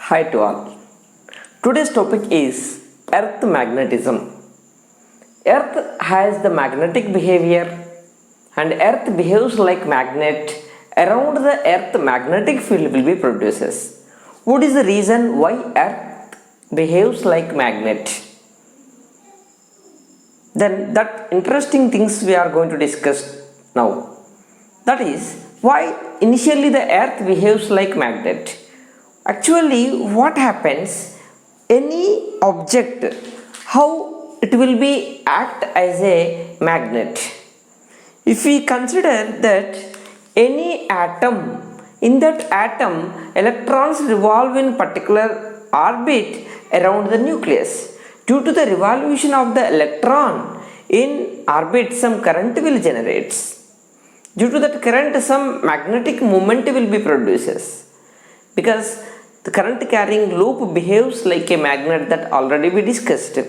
Hi to all. Today's topic is Earth magnetism. Earth has the magnetic behavior and Earth behaves like magnet. Around the Earth magnetic field will be produces. What is the reason why Earth behaves like magnet? Then that interesting things we are going to discuss now. That is why initially the Earth behaves like magnet. Actually, what happens? Any object, how it will be act as a magnet. If we consider that any atom, in that atom, electrons revolve in particular orbit around the nucleus. Due to the revolution of the electron in orbit, some current will generate. Due to that current, some magnetic moment will be produces. Because the current carrying loop behaves like a magnet, that already we discussed.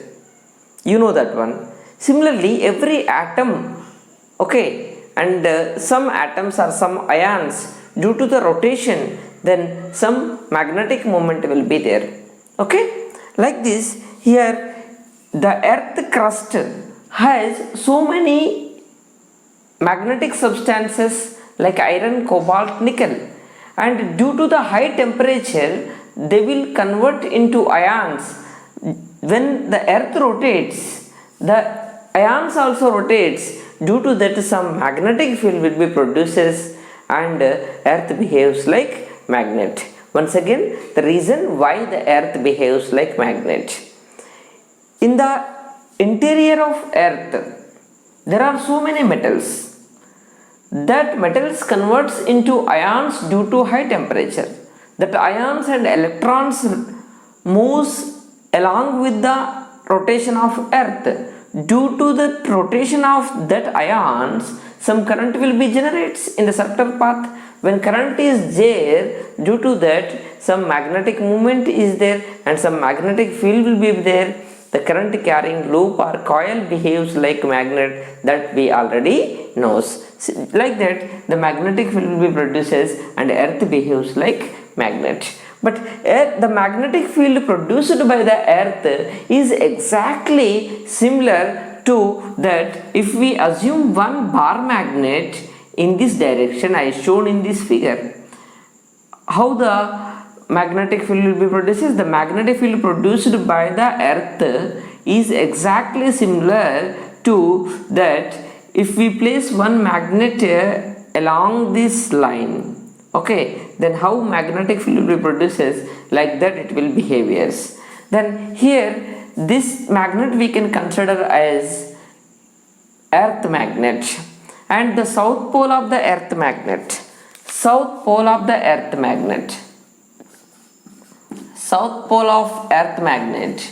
You know that one. Similarly, every atom, and some atoms are some ions, due to the rotation, then some magnetic moment will be there. Like this, here the earth crust has so many magnetic substances like iron, cobalt, nickel. And due to the high temperature, they will convert into ions. When the earth rotates, the ions also rotates. Due to that, some magnetic field will be produces and earth behaves like magnet. Once again, the reason why the earth behaves like magnet. In the interior of earth, there are so many metals. That metals converts into ions due to high temperature. That ions and electrons moves along with the rotation of earth. Due to the rotation of that ions, some current will be generated in the circular path. When current is there, due to that some magnetic movement is there and some magnetic field will be there. The current carrying loop or coil behaves like magnet, that we already knows. Like that, the magnetic field will be produces and earth behaves like magnet. But the magnetic field produced by the earth is exactly similar to that if we assume one bar magnet in this direction, as shown in this figure. How the magnetic field will be produced? The magnetic field produced by the earth is exactly similar to that if we place one magnet along this line, then how magnetic field will be produces, like that it will behave. Then here this magnet we can consider as earth magnet, and the south pole of the earth magnet, south pole of the earth magnet, south pole of earth magnet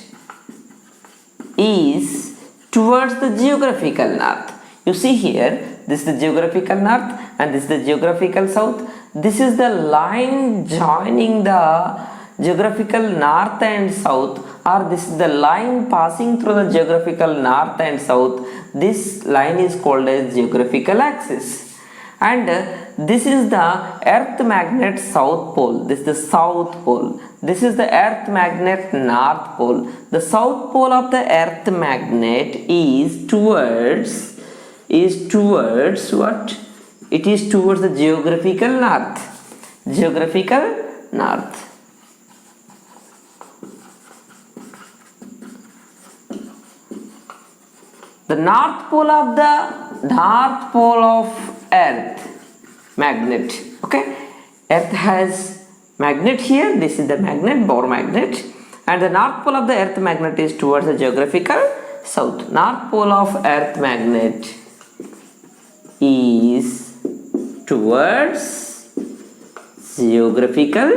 is towards the geographical north. You see here, this is the geographical north and this is the geographical south. This is the line joining the geographical north and south, or this is the line passing through the geographical north and south. This line is called as geographical axis. And this is the earth magnet south pole. This is the south pole. This is the earth magnet north pole. The south pole of the earth magnet is towards what? It is towards the geographical north. Geographical north. The north pole of earth magnet. Earth has magnet here. This is the magnet, Bohr magnet, and the north pole of the earth magnet is towards the geographical south. North pole of earth magnet is towards geographical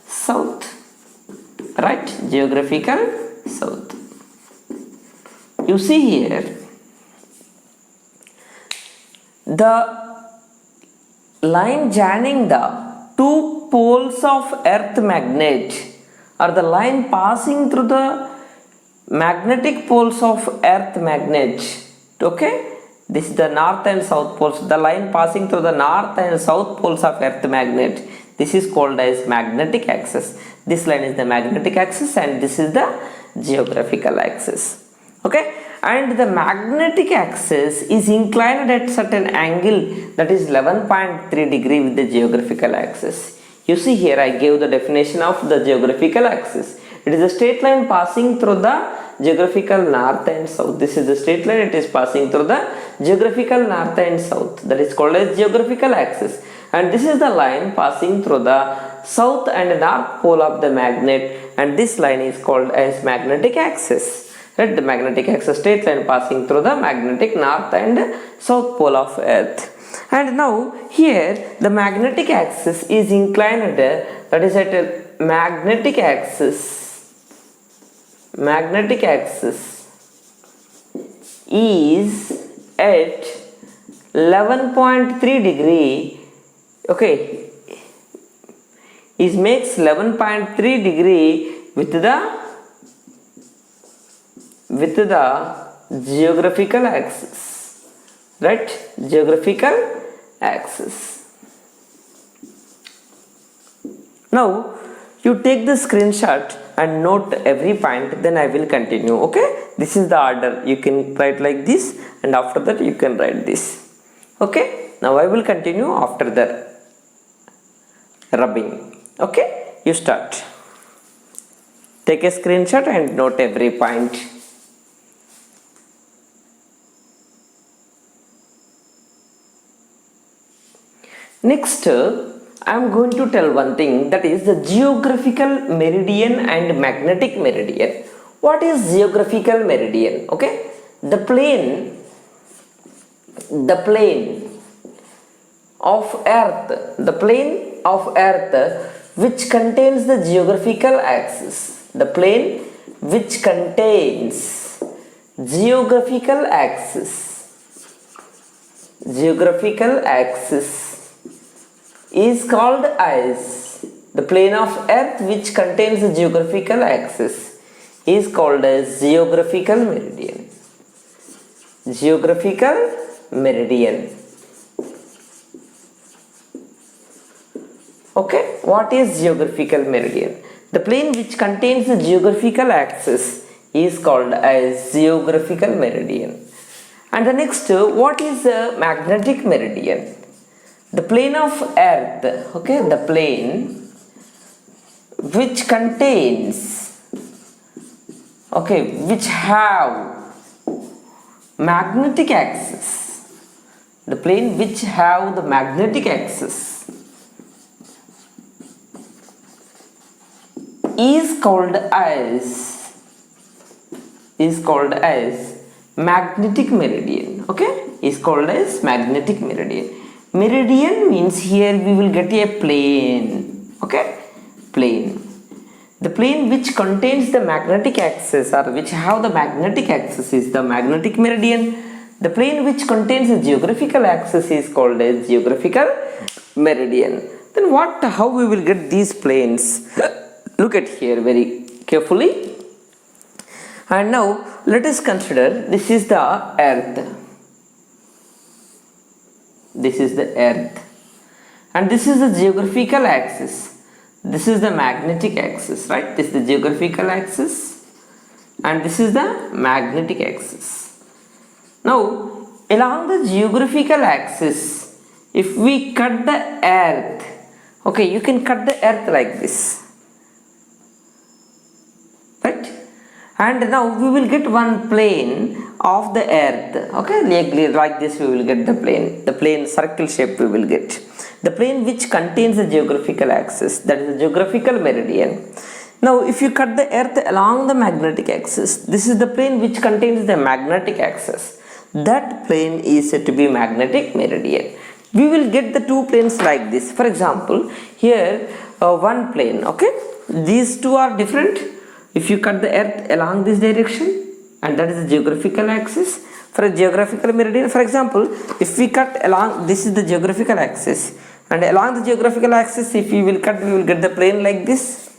south, right? Geographical south. You see here the line joining the two poles of earth magnet, or the line passing through the magnetic poles of earth magnet. This is the north and south poles, the line passing through the north and south poles of earth magnet. This is called as magnetic axis. This line is the magnetic axis and this is the geographical axis. Okay, and the magnetic axis is inclined at certain angle, that is 11.3 degree with the geographical axis. You see here I gave the definition of the geographical axis. It is a straight line passing through the geographical north and south. This is the straight line, it is passing through the geographical north and south, that is called as geographical axis. And this is the line passing through the south and north pole of the magnet, and this line is called as magnetic axis. Right, the magnetic axis, straight line passing through the magnetic north and south pole of earth. And now here the magnetic axis is inclined, that is at a magnetic axis is at 11.3 degree. Okay, it makes 11.3 degree with the geographical axis, right? Geographical axis. Now you take the screenshot and note every point, then I will continue. Okay, this is the order. You can write like this and after that you can write this. Okay, now I will continue after the rubbing. Okay, you start. Take a screenshot and note every point. Next, I am going to tell one thing, that is the geographical meridian and magnetic meridian. What is geographical meridian? Okay, the plane of earth which contains the geographical axis. The plane which contains geographical axis is called as, the plane of earth which contains the geographical axis is called as geographical meridian. Geographical meridian. Okay, what is geographical meridian? The plane which contains the geographical axis is called as geographical meridian. And the next, what is the magnetic meridian? The plane of earth, okay, the plane which contains, okay, which have magnetic axis, the plane which have the magnetic axis is called as magnetic meridian. Okay, is called as magnetic meridian. Meridian means here we will get a plane. Okay, plane. The plane which contains the magnetic axis or which have the magnetic axis is the magnetic meridian. The plane which contains the geographical axis is called as geographical meridian. Then how we will get these planes? Look at here very carefully. And now let us consider this is the earth. This is the earth. And this is the geographical axis. This is the magnetic axis, right? This is the geographical axis. And this is the magnetic axis. Now, along the geographical axis, if we cut the earth, okay, you can cut the earth like this. Right? And now we will get one plane of the earth. Okay, like this we will get the plane circle shape we will get. The plane which contains the geographical axis, that is the geographical meridian. Now if you cut the earth along the magnetic axis, this is the plane which contains the magnetic axis. That plane is said to be magnetic meridian. We will get the two planes like this. For example, here one plane, okay, these two are different. If you cut the earth along this direction, and that is the geographical axis. For a geographical meridian, for example, if we cut along, this is the geographical axis, and along the geographical axis if we will cut, we will get the plane like this,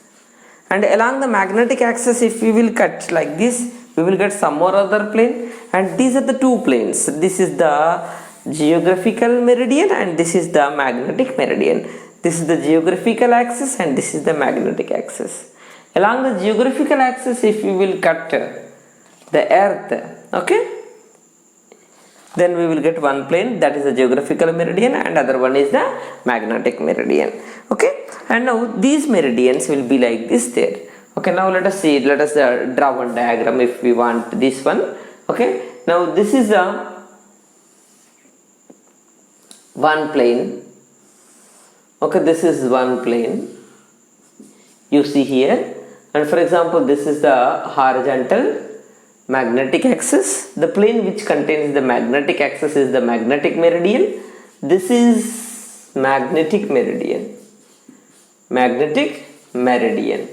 and along the magnetic axis if we will cut like this, we will get some more other plane. And these are the two planes. This is the geographical meridian and this is the magnetic meridian. This is the geographical axis and this is the magnetic axis. Along the geographical axis, if you will cut the earth, okay, then we will get one plane, that is the geographical meridian, and other one is the magnetic meridian. Okay, and now these meridians will be like this there. Okay, now let us see, let us draw one diagram if we want this one. Okay, now this is a one plane. Okay, this is one plane you see here, and for example this is the horizontal magnetic axis. The plane which contains the magnetic axis is the magnetic meridian. This is magnetic meridian, magnetic meridian.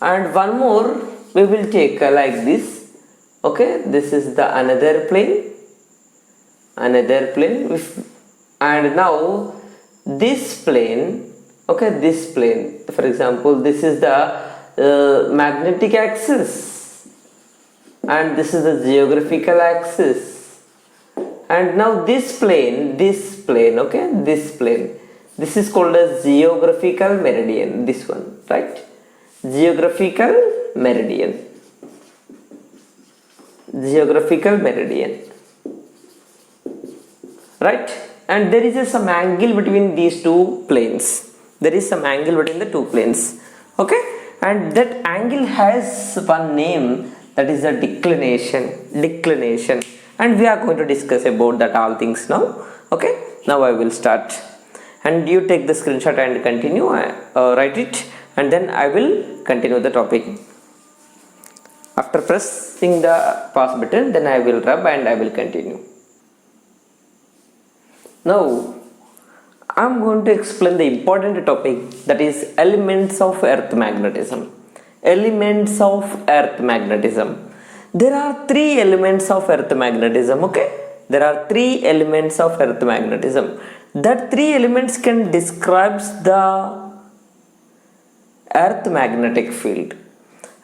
And one more we will take like this. Okay, this is the another plane, and now this plane, okay, this plane, for example this is the magnetic axis, and this is the geographical axis. And now this plane, okay, this plane, this is called as geographical meridian, this one, right? Geographical meridian, geographical meridian, right? And there is some angle between these two planes. There is some angle between the two planes. Okay, and that angle has one name, that is a declination. Declination, and we are going to discuss about that all things now. Okay, now I will start, and you take the screenshot and continue. Write it, and then I will continue the topic. After pressing the pause button, then I will rub and I will continue. Now I am going to explain the important topic, that is elements of earth magnetism. Elements of earth magnetism. There are three elements of earth magnetism. Okay, there are three elements of earth magnetism. That three elements can describe the earth magnetic field,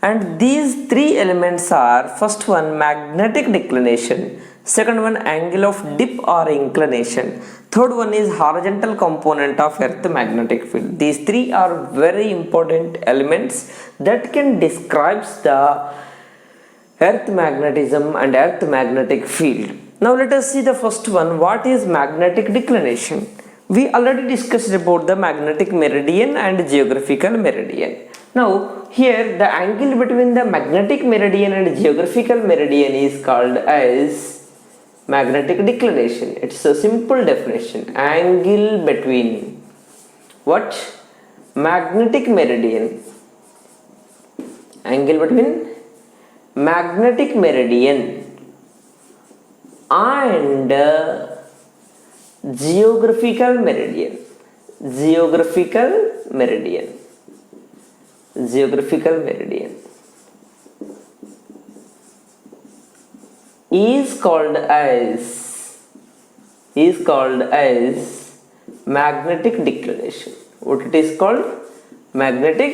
and these three elements are: first one magnetic declination, second one angle of dip or inclination, third one is horizontal component of earth magnetic field. These three are very important elements that can describe the earth magnetism and earth magnetic field. Now let us see the first one. What is magnetic declination? We already discussed about the magnetic meridian and geographical meridian. Now here the angle between the magnetic meridian and geographical meridian is called as magnetic declination. It's a simple definition. Angle between what? Magnetic meridian. Angle between magnetic meridian and geographical meridian. Geographical meridian. Geographical meridian is called as magnetic declination. What it is called? Magnetic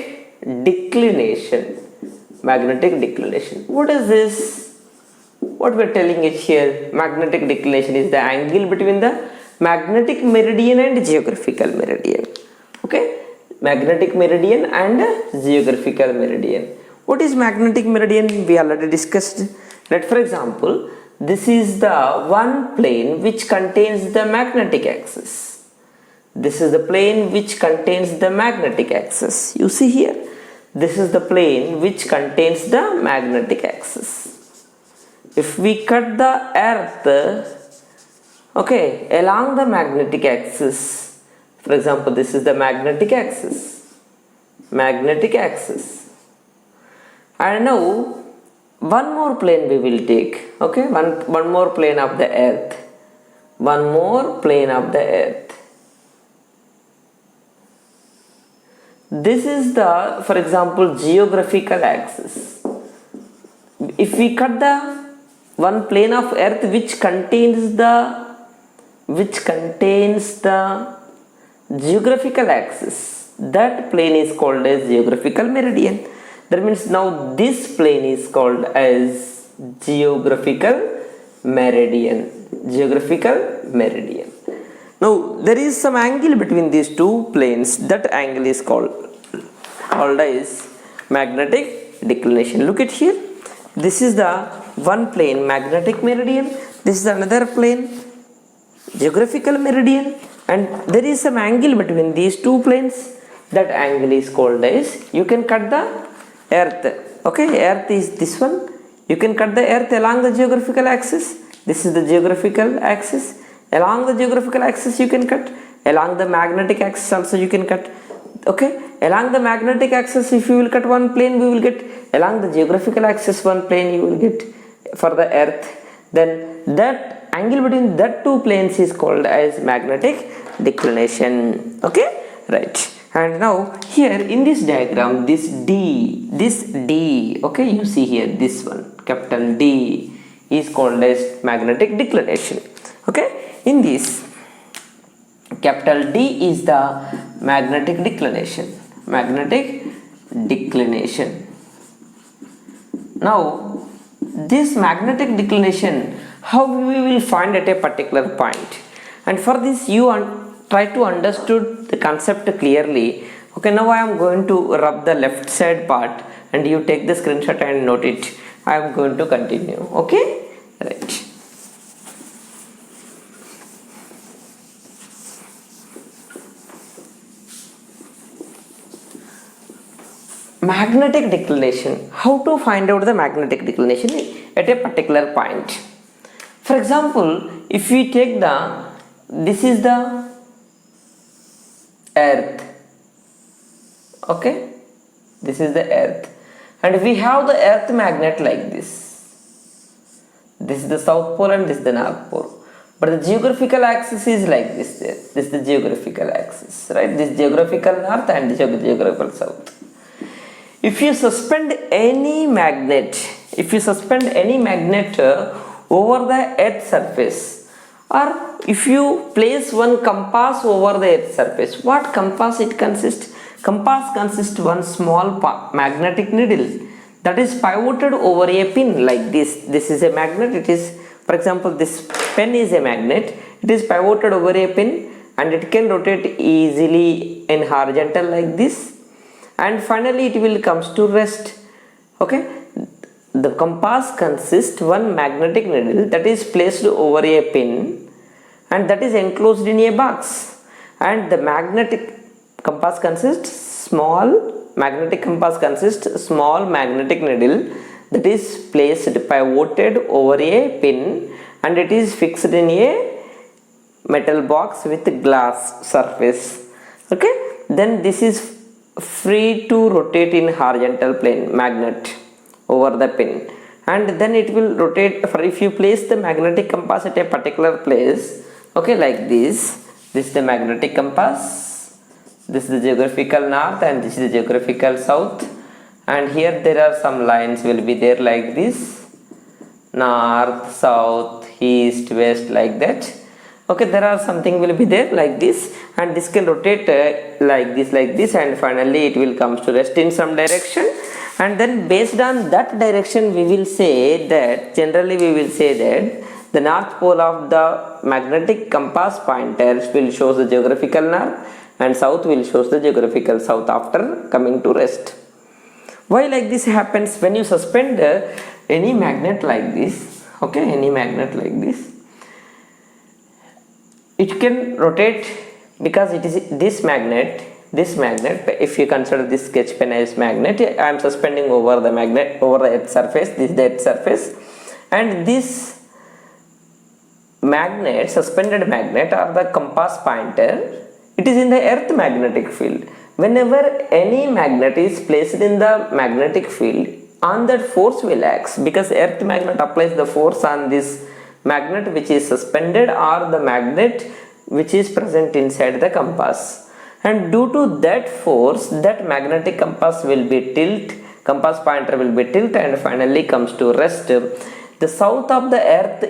declination. Magnetic declination. What is this? What we are telling it here? Magnetic declination is the angle between the magnetic meridian and geographical meridian. Okay, magnetic meridian and geographical meridian. What is magnetic meridian? We already discussed. Let, for example, this is the one plane which contains the magnetic axis. This is the plane which contains the magnetic axis. You see here, this is the plane which contains the magnetic axis. If we cut the earth, okay, along the magnetic axis, for example, this is the magnetic axis. Magnetic axis. And now one more plane we will take. Okay, one more plane of the earth. One more plane of the earth. This is the, for example, geographical axis. If we cut the one plane of earth which contains the geographical axis, that plane is called as geographical meridian. That means now this plane is called as geographical meridian. Geographical meridian. Now there is some angle between these two planes. That angle is called as magnetic declination. Look at here. This is the one plane, magnetic meridian. This is another plane, geographical meridian, and there is some angle between these two planes. That angle is called as, you can cut the earth. Okay, earth is this one. You can cut the earth along the geographical axis. This is the geographical axis. Along the geographical axis you can cut. Along the magnetic axis also you can cut. Okay, along the magnetic axis, if you will cut one plane, we will get. Along the geographical axis, one plane you will get for the earth. Then that angle between that two planes is called as magnetic declination. Okay, right. And now here in this diagram, this D, okay, you see here, this one, capital D, is called as magnetic declination. Okay, in this, capital D is the magnetic declination. Now this magnetic declination, how we will find at a particular point, and for this you try to understood the concept clearly. Okay, now I am going to rub the left side part and you take the screenshot and note it. I am going to continue. Okay, right. Magnetic declination. How to find out the magnetic declination at a particular point? For example, if we take this is the earth. Okay, this is the earth, and we have the earth magnet like this. This is the south pole and this is the north pole, but the geographical axis is like this. This is the geographical axis, right? This geographical north and this geographical south. If you suspend any magnet, over the earth surface, or if you place one compass over the earth surface, what compass it consists? Compass consists one small magnetic needle that is pivoted over a pin like this. This is a magnet. It is, for example, this pen is a magnet. It is pivoted over a pin and it can rotate easily in horizontal like this, and finally it will comes to rest. Okay, the compass consists one magnetic needle that is placed over a pin and that is enclosed in a box, and the magnetic compass consists small magnetic needle that is placed pivoted over a pin and it is fixed in a metal box with glass surface. Okay, then this is free to rotate in horizontal plane, magnet over the pin, and then it will rotate. For if you place the magnetic compass at a particular place, okay, like this is the magnetic compass, this is the geographical north and this is the geographical south, and here there are some lines will be there like this, north, south, east, west, like that. Okay, there are something will be there like this, and this can rotate like this, and finally it will come to rest in some direction, and then based on that direction we will say that, generally we will say that the north pole of the magnetic compass pointer will show the geographical north and south will show the geographical south after coming to rest. Why like this happens? When you suspend any magnet like this, okay, any magnet like this, it can rotate because it is this magnet, if you consider this sketch pen as magnet, I am suspending over the magnet over the earth surface. This is the earth surface, and this magnet, suspended magnet, or the compass pointer, it is in the earth magnetic field. Whenever any magnet is placed in the magnetic field, on that force will act, because earth magnet applies the force on this magnet which is suspended or the magnet which is present inside the compass, and due to that force, that magnetic compass pointer will be tilt and finally comes to rest. The south of the earth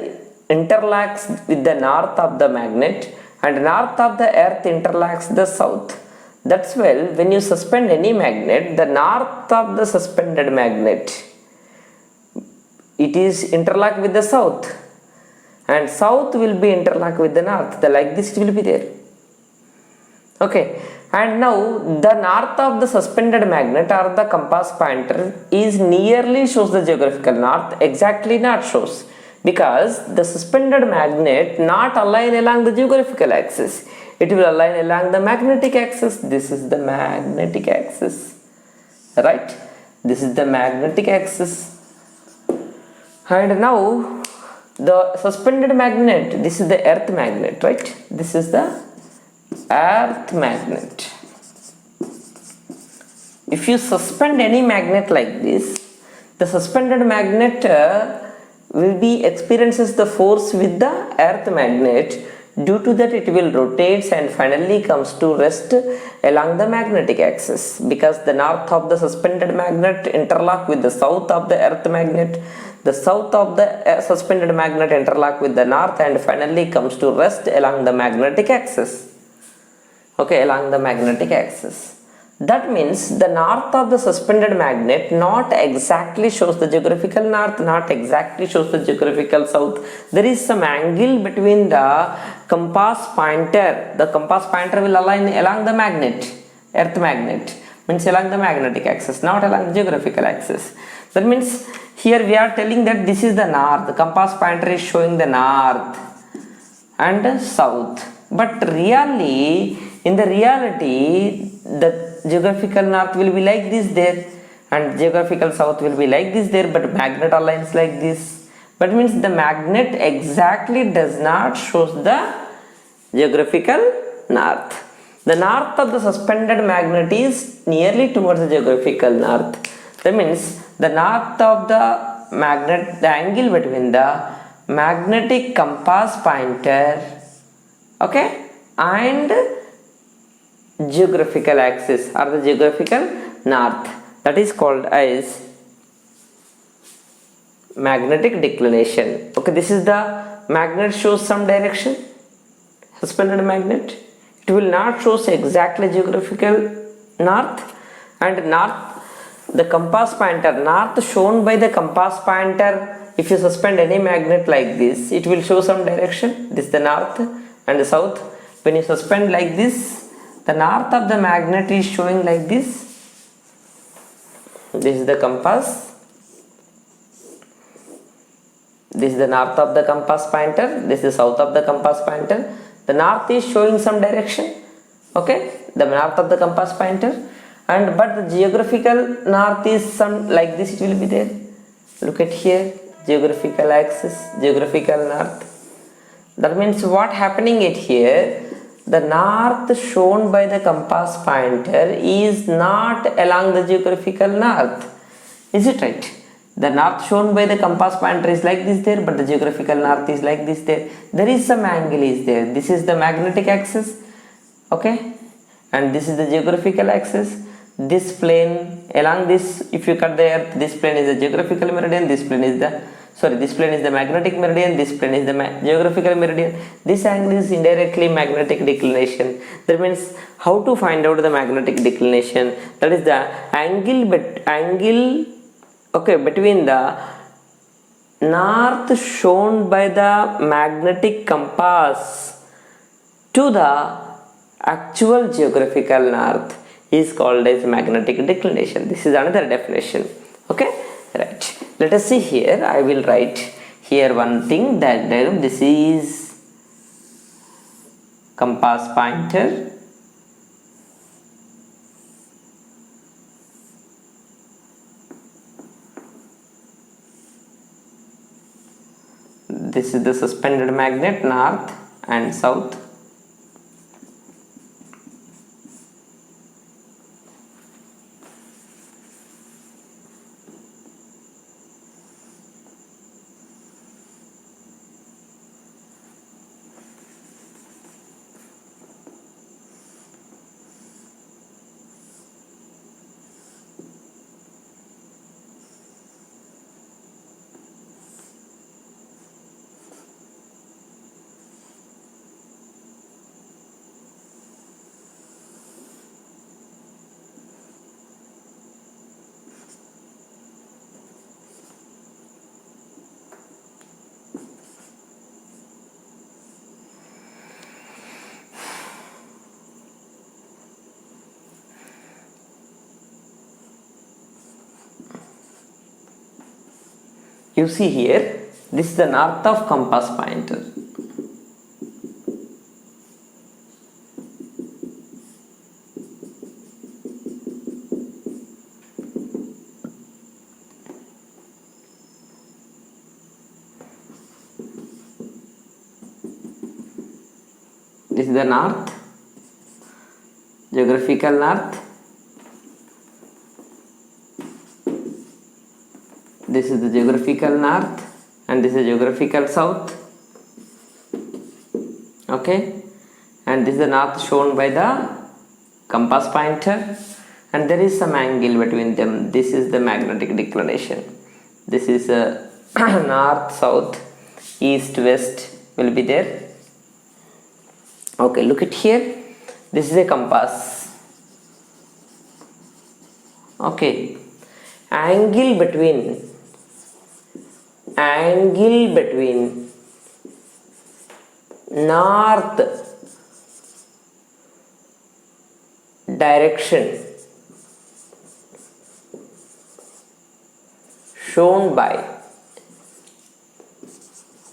interlocks with the north of the magnet, and north of the earth interlocks the south. That's why when you suspend any magnet, the north of the suspended magnet, it is interlocked with the south, and south will be interlocked with the north. Like this it will be there. Okay, and now the north of the suspended magnet or the compass pointer is nearly shows the geographical north, exactly not shows, because the suspended magnet not align along the geographical axis, it will align along the magnetic axis. This is the magnetic axis, right? This is the magnetic axis. And now the suspended magnet, this is the earth magnet, right? This is the earth magnet. If you suspend any magnet like this, the suspended magnet will be experiences the force with the earth magnet. Due to that, it will rotates and finally comes to rest along the magnetic axis, because the north of the suspended magnet interlock with the south of the earth magnet. The south of the suspended magnet interlock with the north and finally comes to rest along the magnetic axis. Okay, along the magnetic axis. That means the north of the suspended magnet not exactly shows the geographical north, not exactly shows the geographical south. There is some angle between the compass pointer. The compass pointer will align along the magnet, earth magnet, means along the magnetic axis, not along the geographical axis. That means here we are telling that this is the north. The compass pointer is showing the north and south. But really, in the reality, the geographical north will be like this there, and geographical south will be like this there, but magnet aligns like this. But means the magnet exactly does not shows the geographical north. The north of the suspended magnet is nearly towards the geographical north. That means the north of the magnet, the angle between the magnetic compass pointer, okay, and geographical axis or the geographical north, that is called as magnetic declination. Okay, this is the magnet shows some direction, suspended magnet. It will not shows exactly geographical north, and north, the compass pointer, north shown by the compass pointer. If you suspend any magnet like this, it will show some direction. This is the north and the south. When you suspend like this, the north of the magnet is showing like this. This is the compass. This is the north of the compass pointer. This is south of the compass pointer. The north is showing some direction. Okay, the north of the compass pointer, and but the geographical north is some like this. It will be there. Look at here, geographical axis, geographical north. That means what happening it here? The north shown by the compass pointer is not along the geographical north. Is it right? The north shown by the compass pointer is like this there, but the geographical north is like this there. There is some angle is there. This is the magnetic axis, okay, and this is the geographical axis. This plane along this, if you cut the earth, this plane is the geographical meridian, this plane is the this plane is the magnetic meridian, this plane is the geographical meridian. This angle is indirectly magnetic declination. That means how to find out the magnetic declination? That is the angle okay, between the north shown by the magnetic compass to the actual geographical north is called as magnetic declination. This is another definition. Okay, right. Let us see here. I will write here one thing, that this is compass pointer. This is the suspended magnet, north and south. You see here, this is the north of compass pointer. This is the north, geographical north. This is the geographical north and this is geographical south. Okay, and this is the north shown by the compass pointer, and there is some angle between them. This is the magnetic declination. This is north, south, east, west will be there. Okay, look at here. This is a compass. Okay, angle between north direction shown by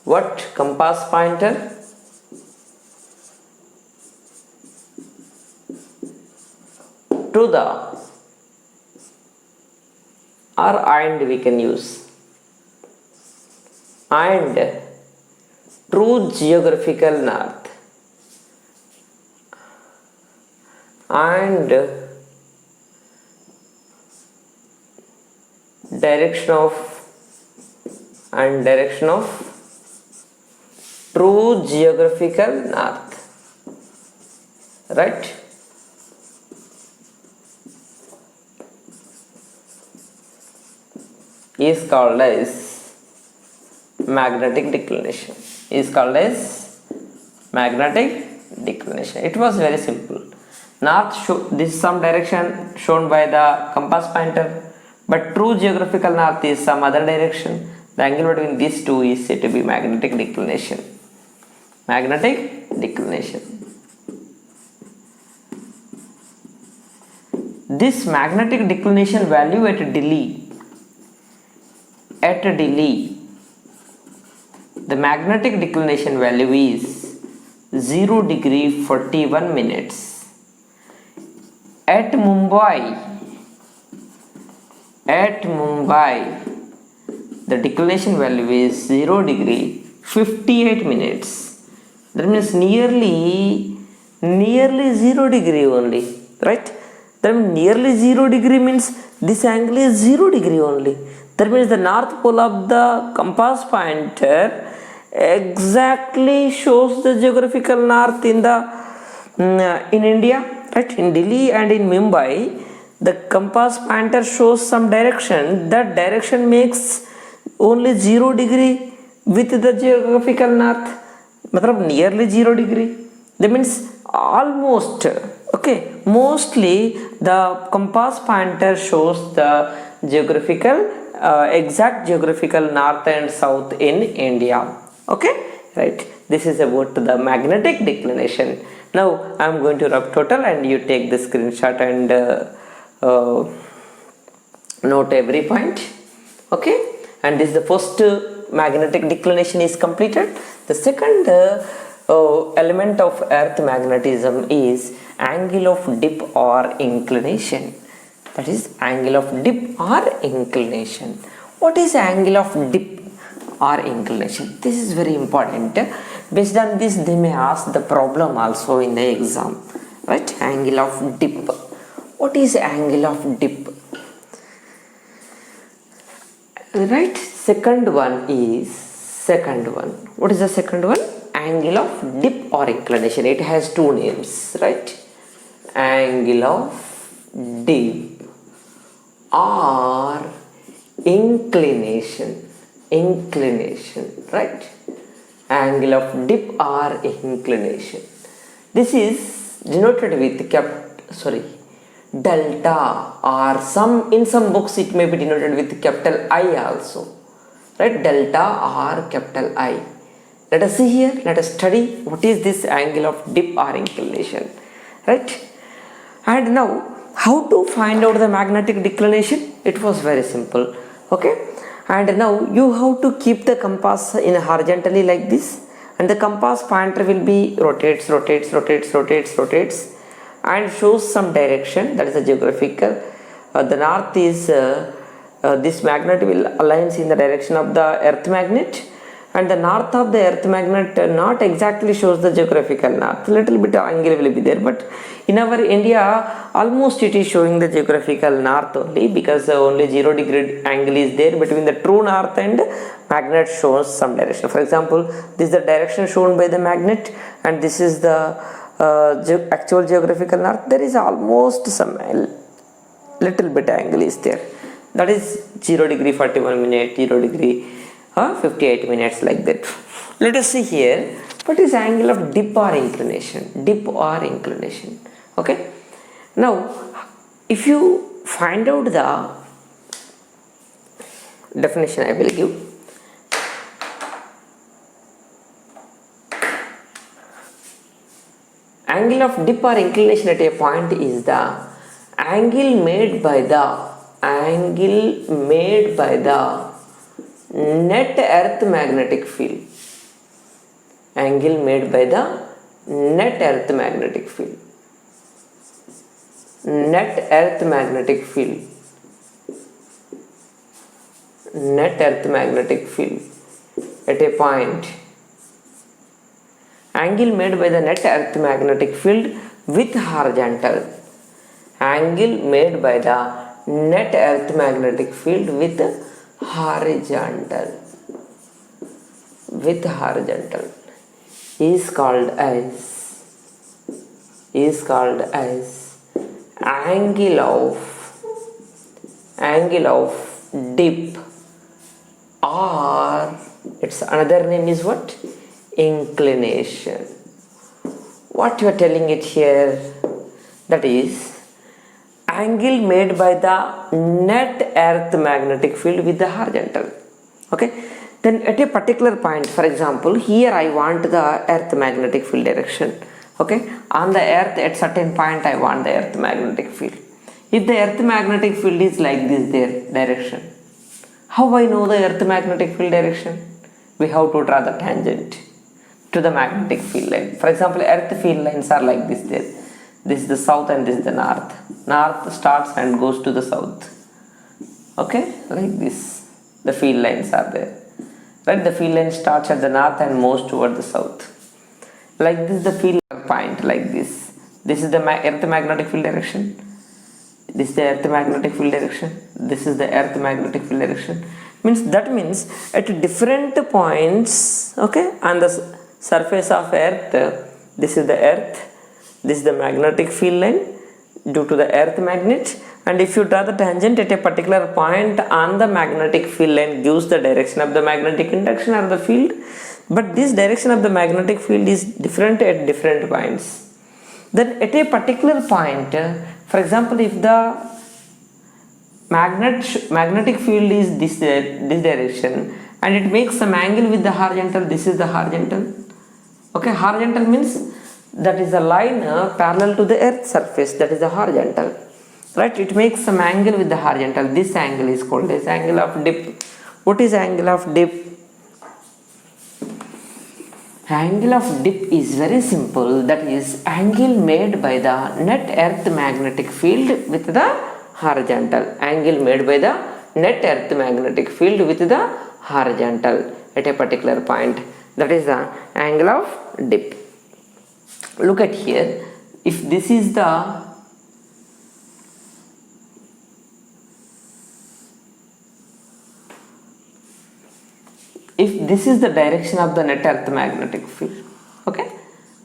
what compass pointer? To the, or and we can use, and true geographical north and direction of true geographical north, right? Is called as magnetic declination. Is called as magnetic declination. It was very simple. North, this is some direction shown by the compass pointer, but true geographical north is some other direction. The angle between these two is said to be magnetic declination. Magnetic declination. This magnetic declination value at Delhi, the magnetic declination value is 0 degree 41 minutes. At Mumbai, the declination value is 0 degree 58 minutes. That means nearly 0 degree only, right? That means nearly 0 degree means this angle is 0 degree only. That means the north pole of the compass pointer exactly shows the geographical north in India, right? In Delhi and in Mumbai, the compass pointer shows some direction. That direction makes only 0 degree with the geographical north, matlab nearly 0 degree. That means almost, okay, mostly the compass pointer shows the geographical exact geographical north and south in India. Okay, right? This is about the magnetic declination. Now I am going to rub total and you take the screenshot and note every point. Okay, and this is the first magnetic declination is completed. The second element of earth magnetism is angle of dip or inclination. That is angle of dip or inclination. What is angle of dip or inclination? This is very important. Based on this, they may ask the problem also in the exam, right? Angle of dip. What is angle of dip? Right? Second one. What is the second one? Angle of dip or inclination. It has two names, right? Angle of dip or inclination, right? Angle of dip or inclination. This is denoted with delta, or in some books it may be denoted with capital I also, right? Delta or capital I. Let us see here, let us study what is this angle of dip or inclination, right? And now how to find out the magnetic declination? It was very simple. Okay, And now you have to keep the compass in horizontally like this, and the compass pointer will be rotates and shows some direction, that is the geographical. The north is this magnet will aligns in the direction of the earth magnet, and the north of the earth magnet not exactly shows the geographical north, little bit angle will be there, but in our India almost it is showing the geographical north only, because only 0 degree angle is there between the true north and magnet shows some direction. For example, this is the direction shown by the magnet, and this is the actual geographical north. There is almost some little bit angle is there, that is 0 degree 41 minutes, 0 degree 58 minutes, like that. Let us see here, what is angle of dip or inclination? Dip or inclination. Okay, now if you find out the definition I will give. Angle of dip or inclination at a point is the angle made by the net earth magnetic field. Angle made by the net earth magnetic field. Net earth magnetic field. Net earth magnetic field at a point. Angle made by the net earth magnetic field with horizontal. Angle made by the net earth magnetic field with horizontal. With horizontal is called as angle of dip, or its another name is what? Inclination. What you are telling it here, that is angle made by the net earth magnetic field with the horizontal. Okay, then at a particular point, for example here I want the earth magnetic field direction. Okay, on the earth at certain point I want the earth magnetic field. If the earth magnetic field is like this, their direction, how I know the earth magnetic field direction? We have to draw the tangent to the magnetic field line. For example, earth field lines are like this there. This is the south and this is the north. North starts and goes to the south. Okay, like this the field lines are there, right? The field line starts at the north and moves toward the south. Like this the field point, like this. This is the earth magnetic field direction. This is the earth magnetic field direction. This is the earth magnetic field direction. That means at different points, okay, on the surface of earth, this is the earth, this is the magnetic field line due to the earth magnet, and if you draw the tangent at a particular point on the magnetic field line gives the direction of the magnetic induction or the field, but this direction of the magnetic field is different at different points. Then at a particular point, for example, if the magnetic field is this direction and it makes some angle with the horizontal, this is the horizontal. Okay, horizontal means that is a line parallel to the earth surface, that is the horizontal, right? It makes some angle with the horizontal. This angle is called as angle of dip. What is angle of dip? Angle of dip is very simple, that is angle made by the net earth magnetic field with the horizontal. Angle made by the net earth magnetic field with the horizontal at a particular point, that is the angle of dip. Look at here, if this is the direction of the net earth magnetic field, okay,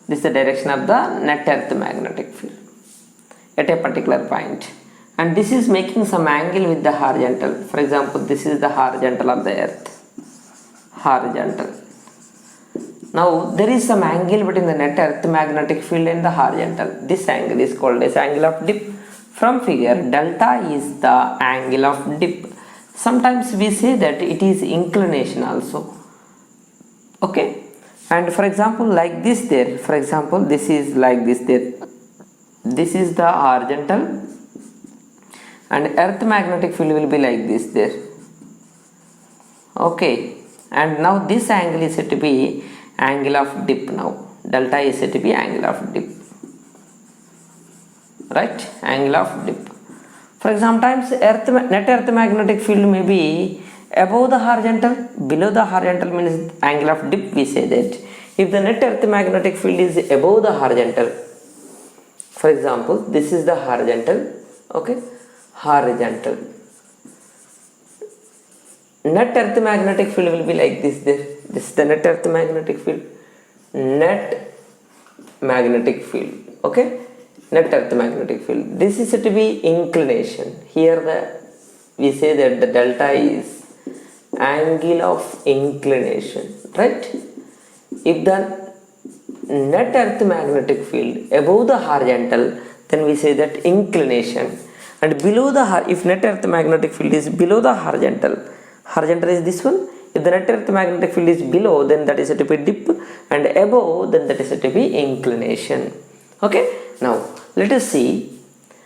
this is the direction of the net earth magnetic field at a particular point, and this is making some angle with the horizontal. For example, this is the horizontal of the earth, horizontal. Now there is some angle between the net earth magnetic field and the horizontal. This angle is called as angle of dip. From figure, delta is the angle of dip. Sometimes we say that it is inclination also. Okay, and for example like this there, for example this is like this there, this is the horizontal and earth magnetic field will be like this there. Okay, and now this angle is said to be angle of dip. Now delta is said to be angle of dip, right? Angle of dip. For example, times net earth magnetic field may be above the horizontal, below the horizontal means angle of dip. We say that if the net earth magnetic field is above the horizontal, for example, this is the horizontal, okay, horizontal, net earth magnetic field will be like this. This is the net earth magnetic field, net magnetic field, okay, net earth magnetic field. This is said to be inclination. Here we say that the delta is angle of inclination, right? If the net earth magnetic field above the horizontal, then we say that inclination, and below the if net earth magnetic field is below the horizontal, horizontal is this one. If the net earth magnetic field is below, then that is said to be dip, and above, then that is said to be inclination. Okay, now let us see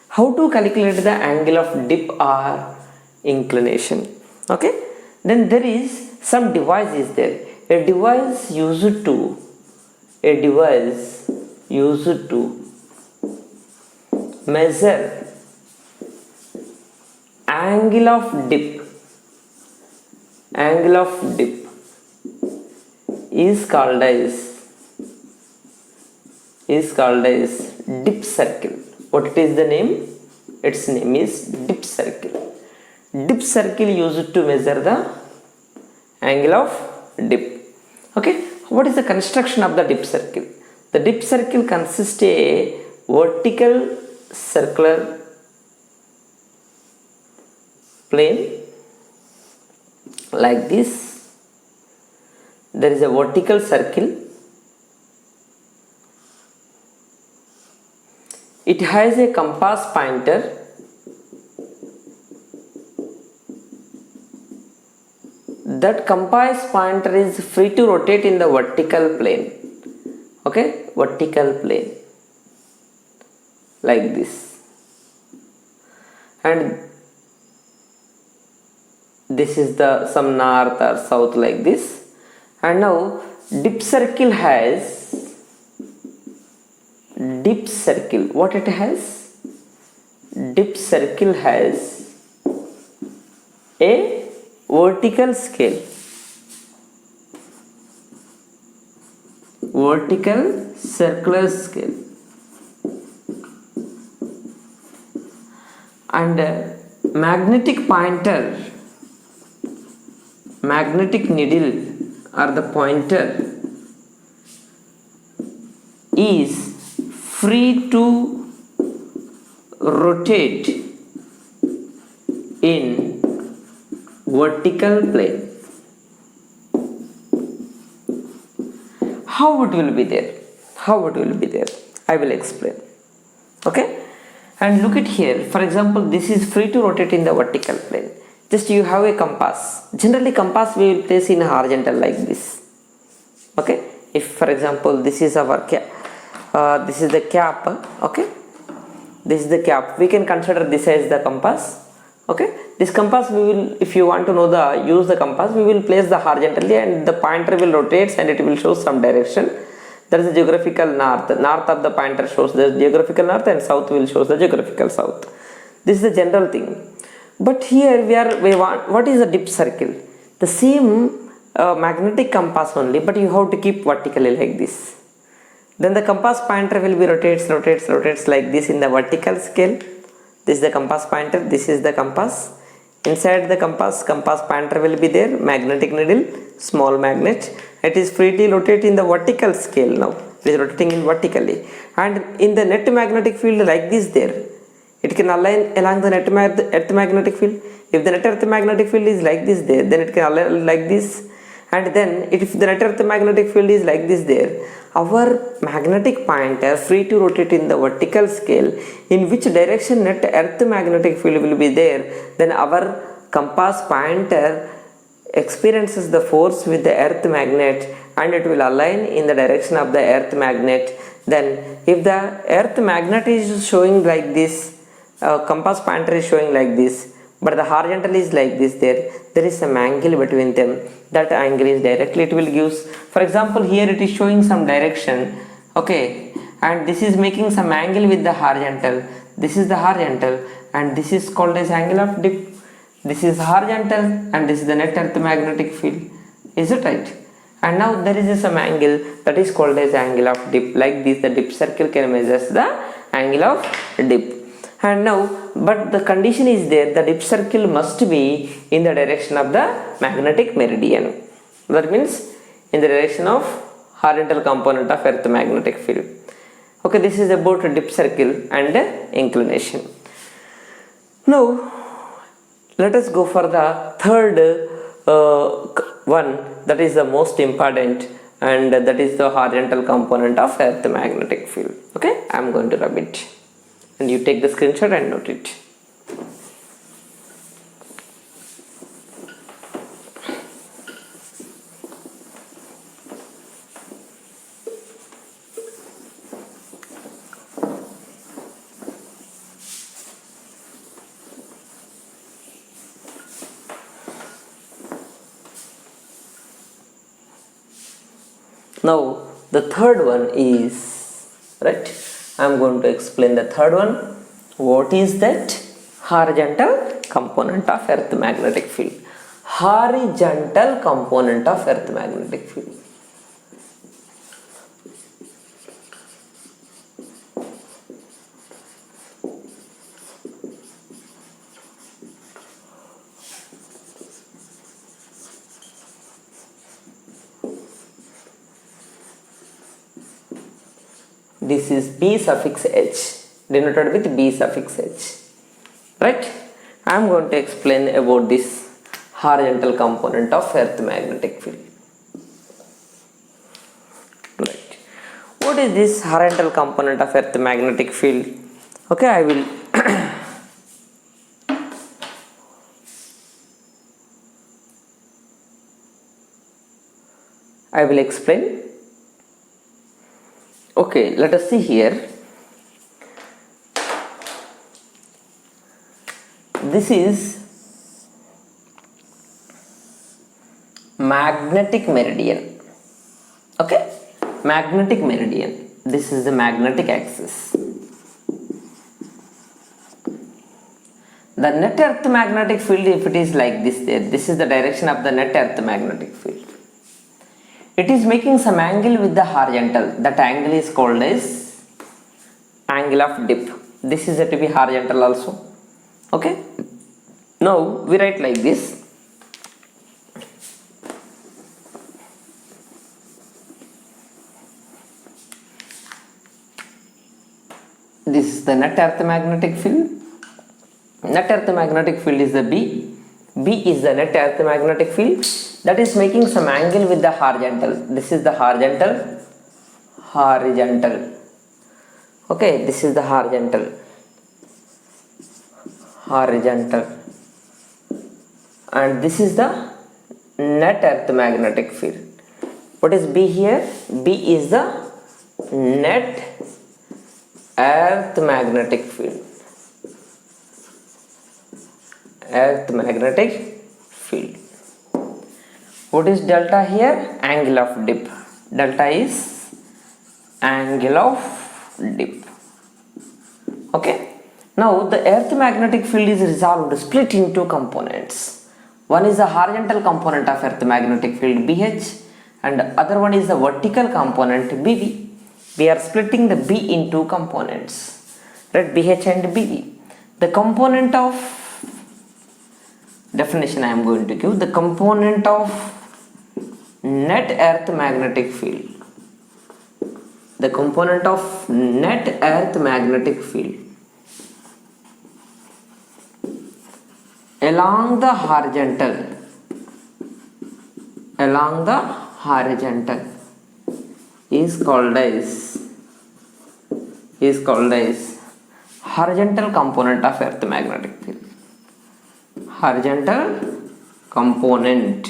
how to calculate the angle of dip or inclination. Okay, then there is some device is there, a device used to measure angle of dip. Angle of dip is called as dip circle. What is the name? Its name is dip circle. Dip circle used to measure the angle of dip. Okay, what is the construction of the dip circle? The dip circle consists a vertical circular plane like this. There is a vertical circle. It has a compass pointer. That compass pointer is free to rotate in the vertical plane. Okay, vertical plane like this, and this is the some north or south like this. And now dip circle has what it has? Dip circle has a vertical scale, vertical circular scale, and magnetic pointer, magnetic needle or the pointer is free to rotate in vertical plane. How it will be there? How it will be there? I will explain. Okay, and look at here. For example, this is free to rotate in the vertical plane. Just you have a compass. Generally, compass we will place in horizontal like this. Okay, if for example this is our cap, this is the cap. Okay, this is the cap. We can consider this as the compass. Okay, this compass we will, if you want to know the use the compass, we will place the horizontally and the pointer will rotate and it will show some direction. There is a geographical north. North of the pointer shows the geographical north and south will show the geographical south. This is the general thing. But here we want, what is a dip circle? The same magnetic compass only, but you have to keep vertically like this. Then the compass pointer will be rotates like this in the vertical scale. This is the compass pointer, this is the compass. Inside the compass pointer will be there, magnetic needle, small magnet. It is free to rotate in the vertical scale now. It is rotating in vertically. And in the net magnetic field like this there, it can align along the net earth magnetic field. If the net earth magnetic field is like this there, then it can align like this. And then if the net earth magnetic field is like this there, our magnetic pointer free to rotate in the vertical scale, in which direction net earth magnetic field will be there, then our compass pointer experiences the force with the earth magnet and it will align in the direction of the earth magnet. Then if the earth magnet is showing like this, compass pointer is showing like this, but the horizontal is like this, there is some angle between them, that angle is directly it will gives. For example, here it is showing some direction, okay, and this is making some angle with the horizontal, this is the horizontal, and this is called as angle of dip. This is horizontal and this is the net earth magnetic field, is it right? And now there is some angle that is called as angle of dip. Like this, the dip circle can measure the angle of dip. And now, but the condition is there, the dip circle must be in the direction of the magnetic meridian. That means in the direction of horizontal component of earth magnetic field. Okay, this is about dip circle and inclination. Now let us go for the third one, that is the most important, and that is the horizontal component of earth magnetic field. Okay, I am going to rub it and you take the screenshot and note it. Now the third one is, right, I am going to explain the third one. What is that? Horizontal component of earth magnetic field. Horizontal component of earth magnetic field. This is B suffix H, denoted with B suffix H, right? I am going to explain about this horizontal component of earth magnetic field. Right. What is this horizontal component of earth magnetic field? Okay, I will I will explain. Okay, let us see here. This is magnetic meridian. Okay, magnetic meridian. This is the magnetic axis. The net earth magnetic field, if it is like this, there, this is the direction of the net earth magnetic field. It is making some angle with the horizontal. That angle is called as angle of dip. This is said to be horizontal also. Okay. Now we write like this. This is the net earth magnetic field. Net earth magnetic field is the B. B is the net earth magnetic field. That is making some angle with the horizontal. This is the horizontal. Horizontal. Okay, this is the horizontal. Horizontal. And this is the net earth magnetic field. What is B here? B is the net earth magnetic field. Earth magnetic field. What is delta here? Angle of dip. Delta is angle of dip. Okay. Now the earth magnetic field is resolved, split into components. One is the horizontal component of earth magnetic field BH, and other one is the vertical component BB. We are splitting the B into components, right? BH and BB. The component of definition I am going to give. The component of net earth magnetic field. The component of net earth magnetic field along the horizontal is called as horizontal component of earth magnetic field. Horizontal component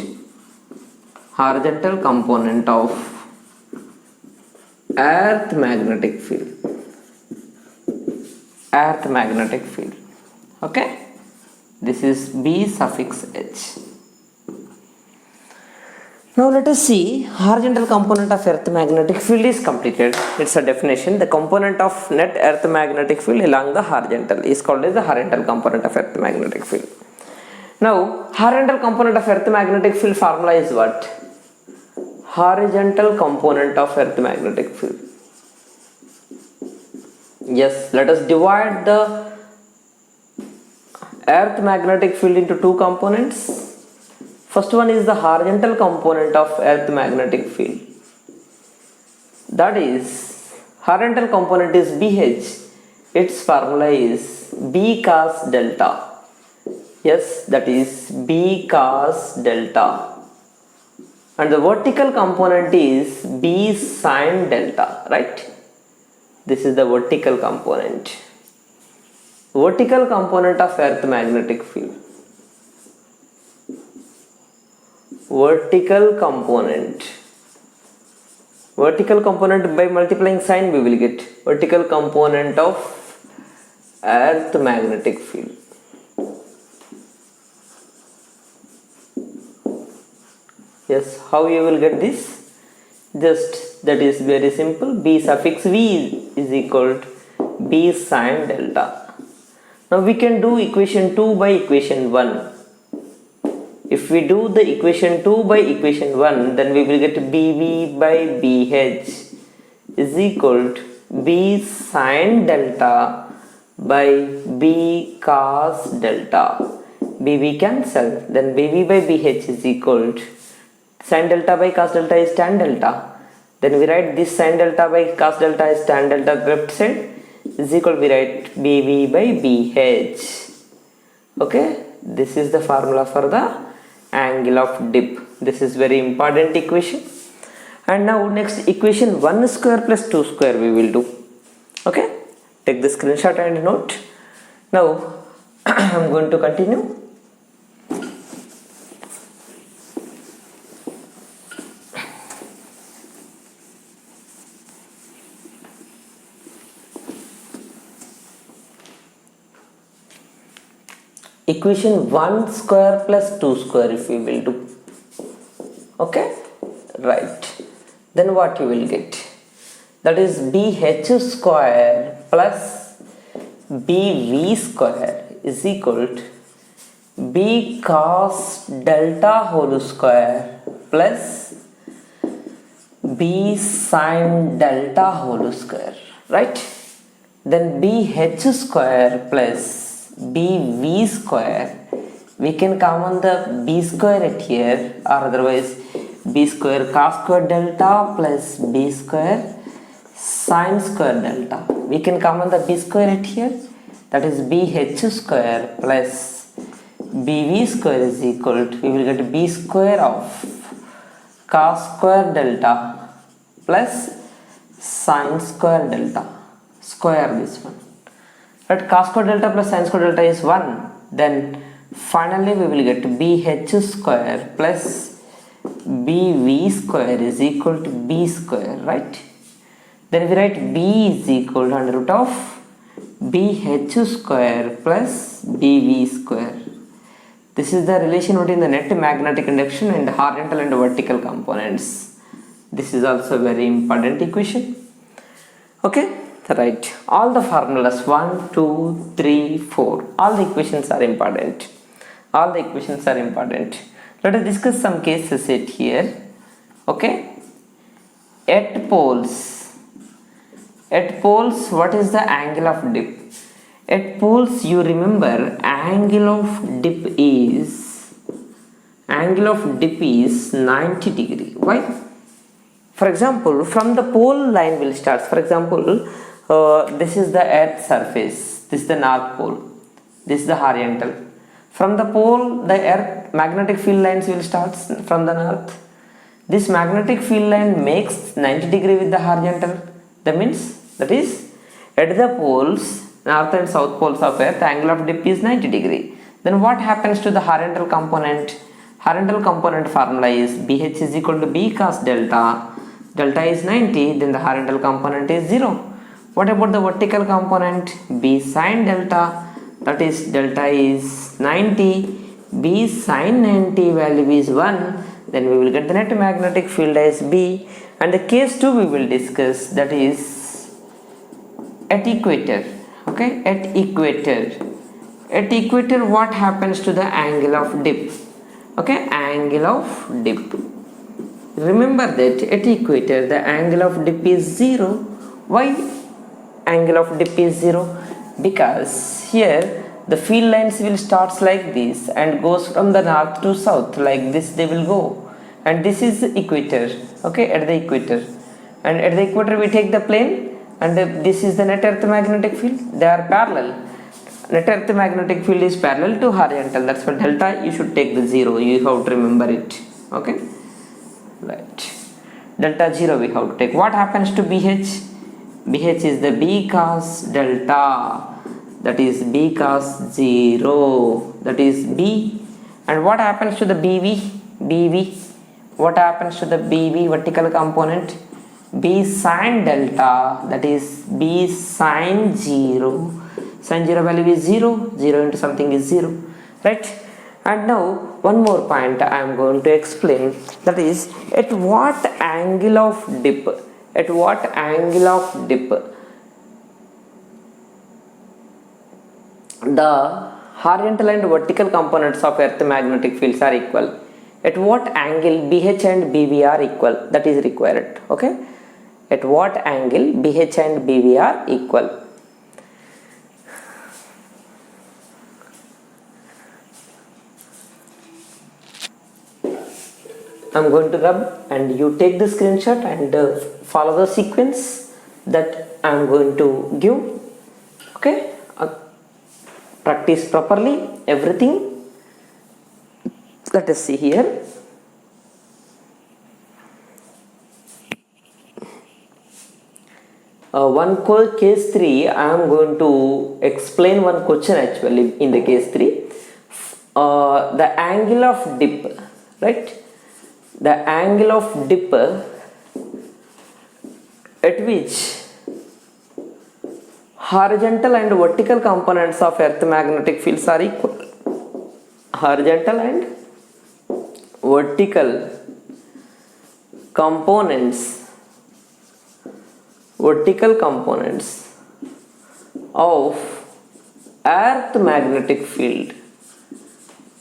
of earth magnetic field. Okay, This is B suffix H. Now let us see horizontal component of earth magnetic field is completed. It's a definition. The component of net earth magnetic field along the horizontal is called as the horizontal component of earth magnetic field. Now horizontal component of earth magnetic field formula is what? Horizontal component of earth magnetic field. Yes, let us divide the earth magnetic field into two components. First one is the horizontal component of earth magnetic field. That is, horizontal component is BH. Its formula is B cos delta. Yes, that is B cos delta. And the vertical component is B sin delta, right? This is the vertical component. Vertical component of earth magnetic field. Vertical component by multiplying sign we will get vertical component of earth magnetic field. Yes, how you will get this? Just that is very simple. B suffix V is equal to B sin delta. Now we can do equation 2 by equation 1. If we do the equation 2 by equation 1, then we will get BV by BH is equal to B sin delta by B cos delta. BV cancel, then BV by BH is equal to sin delta by cos delta is tan delta. Then we write this sin delta by cos delta is tan delta left side is equal to we write BV by BH. Okay, this is the formula for the angle of dip. This is very important equation. And now next equation 1 square plus 2 square we will do. Okay, take the screenshot and note. Now I am going to continue. Equation 1 square plus 2 square if we will do. Okay, right. Then what you will get? That is BH square plus BV square is equal to B cos delta whole square plus B sin delta whole square, right? Then BH square plus BV square, we can common the B square at here, or otherwise B square cos square delta plus B square sin square delta. We can common the B square at here, that is BH square plus BV square is equal to, we will get B square of cos square delta plus sin square delta, square this one. But cos square delta plus sin square delta is 1. Then finally we will get BH square plus BV square is equal to B square, right? Then we write B is equal to under root of BH square plus BV square. This is the relation between the net magnetic induction and horizontal and vertical components. This is also a very important equation. Okay. Right, all the formulas 1, 2, 3, 4, all the equations are important. All the equations are important. Let us discuss some cases it here. Okay, at poles, what is the angle of dip? At poles, you remember angle of dip is 90 degree. Why? For example, from the pole line will start. For example, this is the earth surface, this is the north pole, this is the horizontal. From the pole, the earth magnetic field lines will start from the north. This magnetic field line makes 90 degree with the horizontal. That is at the poles, north and south poles of earth, the angle of dip is 90 degree. Then what happens to the horizontal component? Horizontal component formula is BH is equal to B cos delta. Delta is 90, then the horizontal component is 0. What about the vertical component? B sin delta. that is delta is 90, B sin 90 value is 1, then we will get the net magnetic field as B. And the case 2 we will discuss, that is at equator. Okay, at equator what happens to the angle of dip? Okay, angle of dip. Remember that at equator the angle of dip is 0. Why angle of dip is 0? Because here the field lines will starts like this and goes from the north to south, like this they will go, and this is the equator. Okay, at the equator, and at the equator we take the plane, and this is the net earth magnetic field. They are parallel. Net earth magnetic field is parallel to horizontal. That's why delta you should take the 0. You have to remember it. Okay, right, delta 0 we have to take. What happens to BH? BH is the B cos delta, that is B cos 0, that is B. And what happens to the BV? What happens to the BV vertical component? B sin delta, that is B sin 0. Sin 0 value is 0, 0 into something is 0, right? And now one more point I am going to explain, that is at what angle of dip, the horizontal and vertical components of earth magnetic fields are equal. At what angle BH and BV are equal, that is required. Okay, at what angle BH and BV are equal. I am going to rub and you take the screenshot and follow the sequence that I am going to give. Okay, practice properly everything. Let us see here. Case 3, I am going to explain one question actually in the case 3. The angle of dip, right? The angle of dip at which horizontal and vertical components of earth magnetic fields are equal. Horizontal and vertical components of earth magnetic field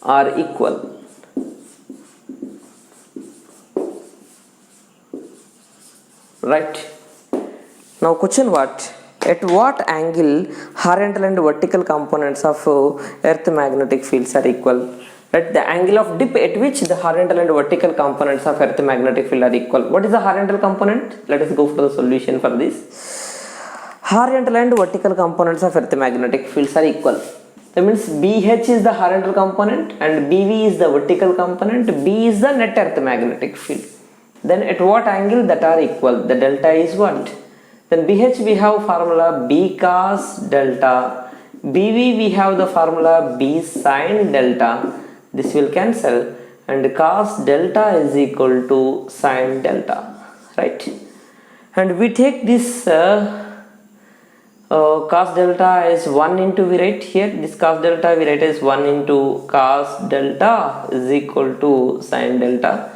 are equal. Right. Now question what? At what angle horizontal and vertical components of earth magnetic fields are equal? Right. The angle of dip at which the horizontal and vertical components of earth magnetic field are equal. What is the horizontal component? Let us go for the solution for this. Horizontal and vertical components of earth magnetic fields are equal. That means BH is the horizontal component and BV is the vertical component. B is the net earth magnetic field. Then at what angle that are equal? The delta is what? Then BH we have formula B cos delta. BV we have the formula B sin delta. This will cancel and cos delta is equal to sin delta, right? And we take this cos delta is 1 into, we write here, this cos delta we write as 1 into cos delta is equal to sin delta.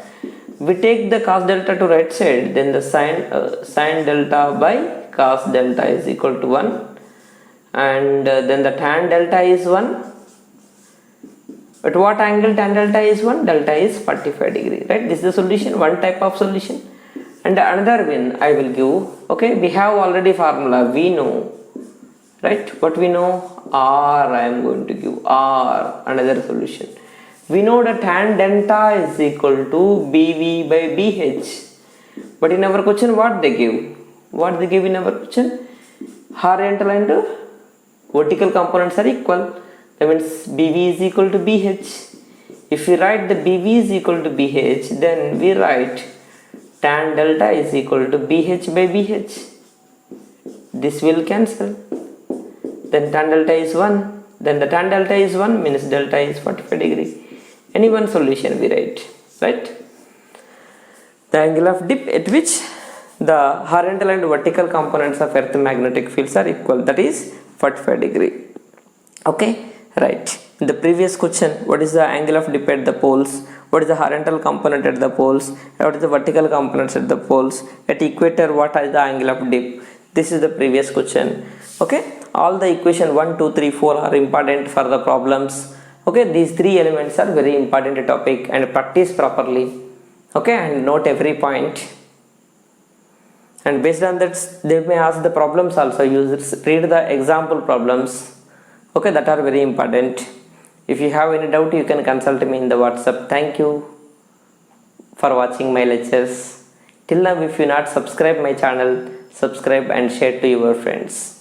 We take the cos delta to right side, then the sin delta by cos delta is equal to 1, and then the tan delta is 1. At what angle tan delta is 1? Delta is 45 degree, right? This is the solution, one type of solution. And another one I will give. Okay, we have already formula, we know, right? What we know? R I am going to give, R, another solution. We know that tan delta is equal to BV by BH. But in our question what they give? What they give in our question? Horizontal and vertical components are equal. That means BV is equal to BH. If we write the BV is equal to BH, then we write tan delta is equal to BH by BH. This will cancel. Then tan delta is 1. Then the tan delta is 1 means delta is 45 degree. Any one solution we write, right? The angle of dip at which the horizontal and vertical components of earth magnetic fields are equal, that is 45 degree. Okay, right. In the previous question, what is the angle of dip at the poles? What is the horizontal component at the poles? What is the vertical components at the poles? At equator, what is the angle of dip? This is the previous question. Okay, all the equation 1, 2, 3, 4 are important for the problems. Okay, these three elements are very important topic, and practice properly. Okay, and note every point, and based on that they may ask the problems also. Users read the example problems. Okay, that are very important. If you have any doubt, you can consult me in the WhatsApp. Thank you for watching my lectures. Till now, if you not subscribe my channel, subscribe and share to your friends.